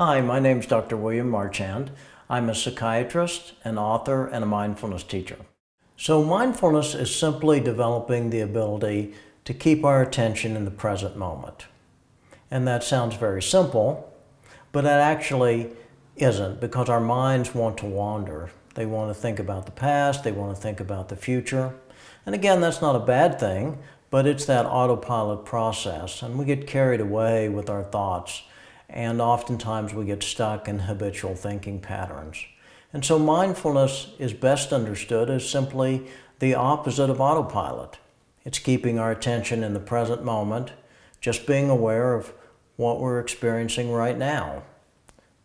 Hi, my name's Dr. William Marchand. I'm a psychiatrist, an author, and a mindfulness teacher. So mindfulness is simply developing the ability to keep our attention in the present moment. And that sounds very simple, but it actually isn't, because our minds want to wander. They want to think about the past, they want to think about the future. And again, that's not a bad thing, but it's that autopilot process, and we get carried away with our thoughts. And oftentimes we get stuck in habitual thinking patterns. And so mindfulness is best understood as simply the opposite of autopilot. It's keeping our attention in the present moment, just being aware of what we're experiencing right now.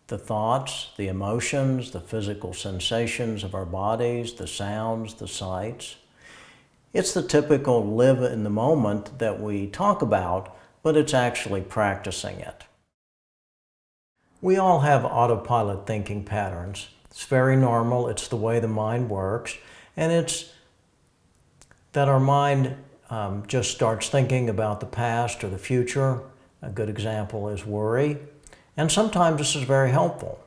The thoughts, the emotions, the physical sensations of our bodies, the sounds, the sights. It's the typical live in the moment that we talk about, but it's actually practicing it. We all have autopilot thinking patterns. It's very normal. It's the way the mind works. And it's that our mind just starts thinking about the past or the future. A good example is worry. And sometimes this is very helpful.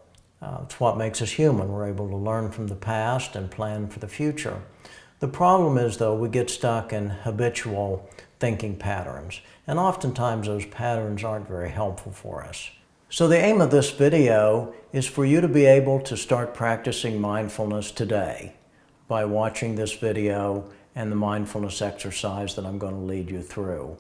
It's what makes us human. We're able to learn from the past and plan for the future. The problem is, though, we get stuck in habitual thinking patterns. And oftentimes those patterns aren't very helpful for us. So the aim of this video is for you to be able to start practicing mindfulness today by watching this video and the mindfulness exercise that I'm going to lead you through.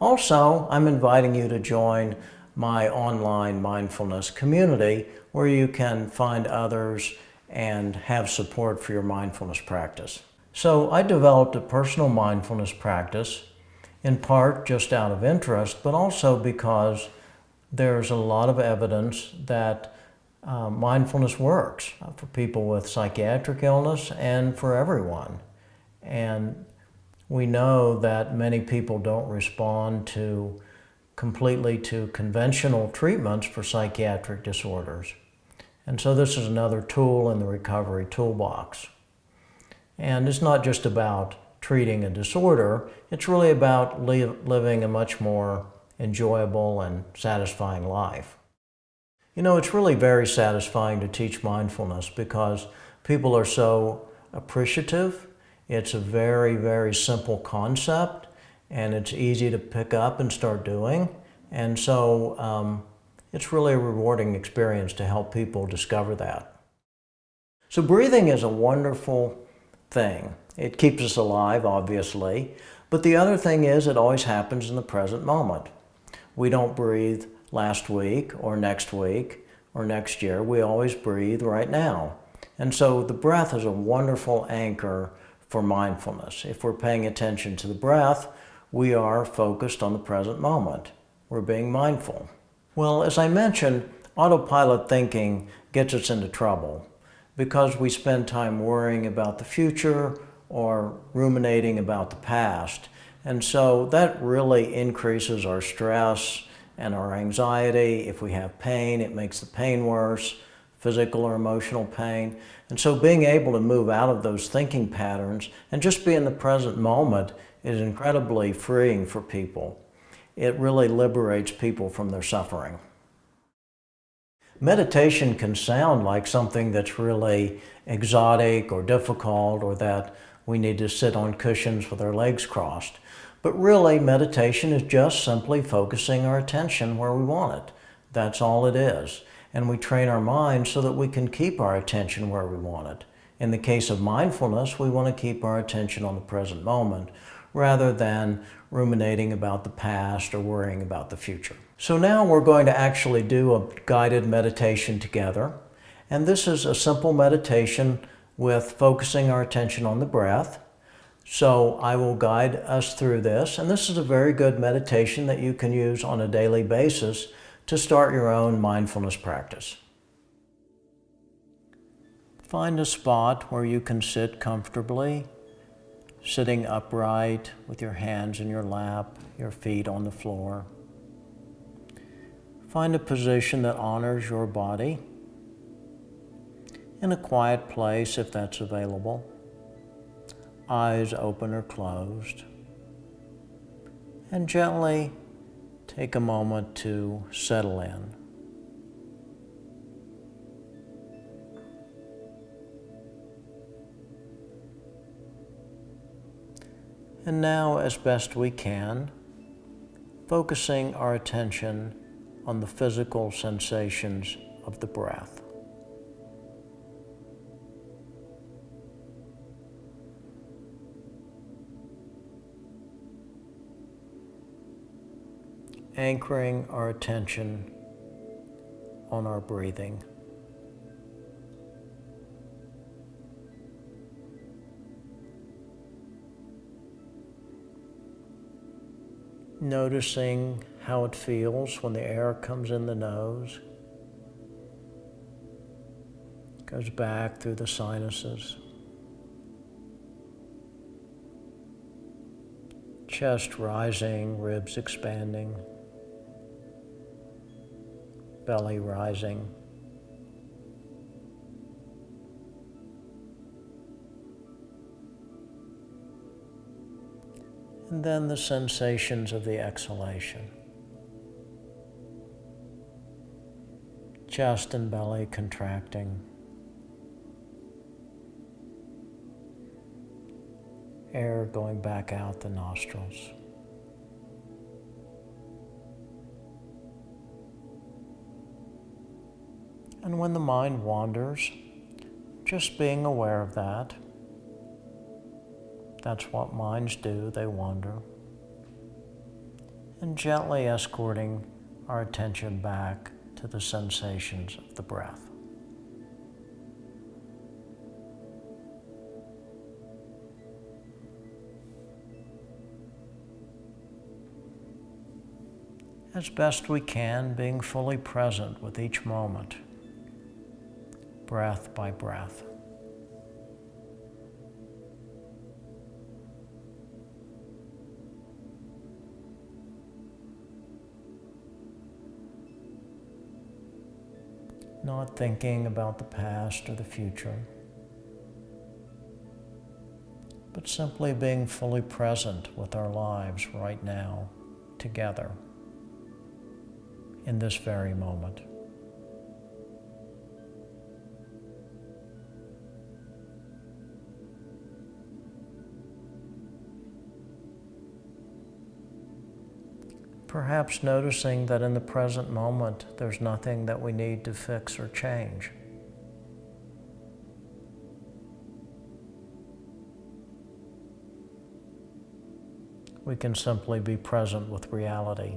Also, I'm inviting you to join my online mindfulness community where you can find others and have support for your mindfulness practice. So I developed a personal mindfulness practice in part just out of interest, but also because there's a lot of evidence that mindfulness works for people with psychiatric illness and for everyone. And we know that many people don't respond completely to conventional treatments for psychiatric disorders. And so this is another tool in the recovery toolbox. And it's not just about treating a disorder, it's really about living a much more enjoyable and satisfying life. You know, it's really very satisfying to teach mindfulness because people are so appreciative. It's a very, very simple concept and it's easy to pick up and start doing. And so it's really a rewarding experience to help people discover that. So breathing is a wonderful thing. It keeps us alive, obviously, but the other thing is it always happens in the present moment. We don't breathe last week or next year. We always breathe right now. And so the breath is a wonderful anchor for mindfulness. If we're paying attention to the breath, we are focused on the present moment. We're being mindful. Well, as I mentioned, autopilot thinking gets us into trouble because we spend time worrying about the future or ruminating about the past. And so that really increases our stress and our anxiety. If we have pain, it makes the pain worse, physical or emotional pain. And so being able to move out of those thinking patterns and just be in the present moment is incredibly freeing for people. It really liberates people from their suffering. Meditation can sound like something that's really exotic or difficult, or that we need to sit on cushions with our legs crossed. But really, meditation is just simply focusing our attention where we want it. That's all it is. And we train our mind so that we can keep our attention where we want it. In the case of mindfulness, we want to keep our attention on the present moment rather than ruminating about the past or worrying about the future. So now we're going to actually do a guided meditation together. And this is a simple meditation with focusing our attention on the breath. So I will guide us through this, and this is a very good meditation that you can use on a daily basis to start your own mindfulness practice. Find a spot where you can sit comfortably, sitting upright with your hands in your lap, your feet on the floor. Find a position that honors your body, in a quiet place if that's available. Eyes open or closed. And gently take a moment to settle in. And now, as best we can, focusing our attention on the physical sensations of the breath. Anchoring our attention on our breathing. Noticing how it feels when the air comes in the nose, goes back through the sinuses, chest rising, ribs expanding, belly rising. And then the sensations of the exhalation. Chest and belly contracting. Air going back out the nostrils. And when the mind wanders, just being aware of that. That's what minds do, they wander. And gently escorting our attention back to the sensations of the breath. As best we can, being fully present with each moment, breath by breath. Not thinking about the past or the future, but simply being fully present with our lives right now, together, in this very moment. Perhaps noticing that in the present moment, there's nothing that we need to fix or change. We can simply be present with reality.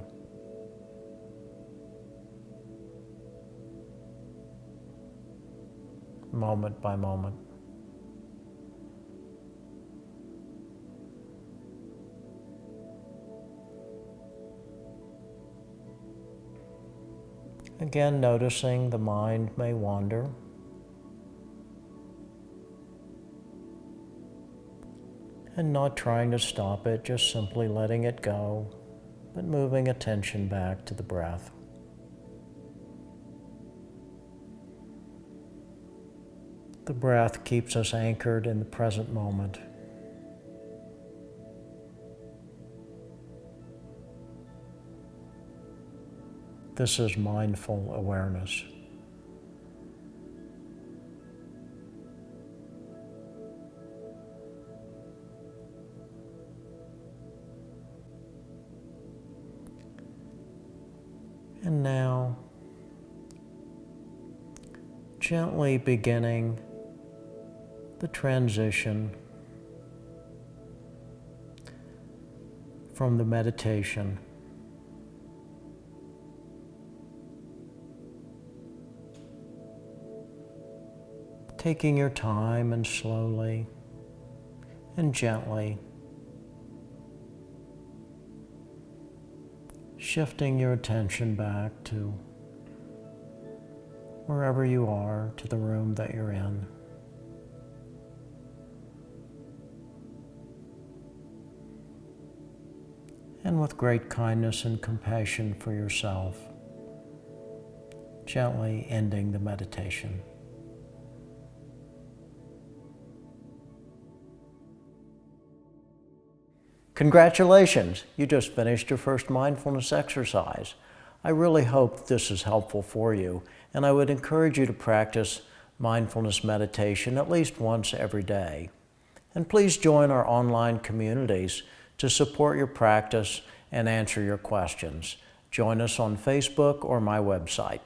Moment by moment. Again, noticing the mind may wander. And not trying to stop it, just simply letting it go, but moving attention back to the breath. The breath keeps us anchored in the present moment. This is mindful awareness. And now, gently beginning the transition from the meditation taking your time and slowly and gently shifting your attention back to wherever you are, to the room that you're in. And with great kindness and compassion for yourself, gently ending the meditation. Congratulations, you just finished your first mindfulness exercise. I really hope this is helpful for you, and I would encourage you to practice mindfulness meditation at least once every day. And please join our online communities to support your practice and answer your questions. Join us on Facebook or my website.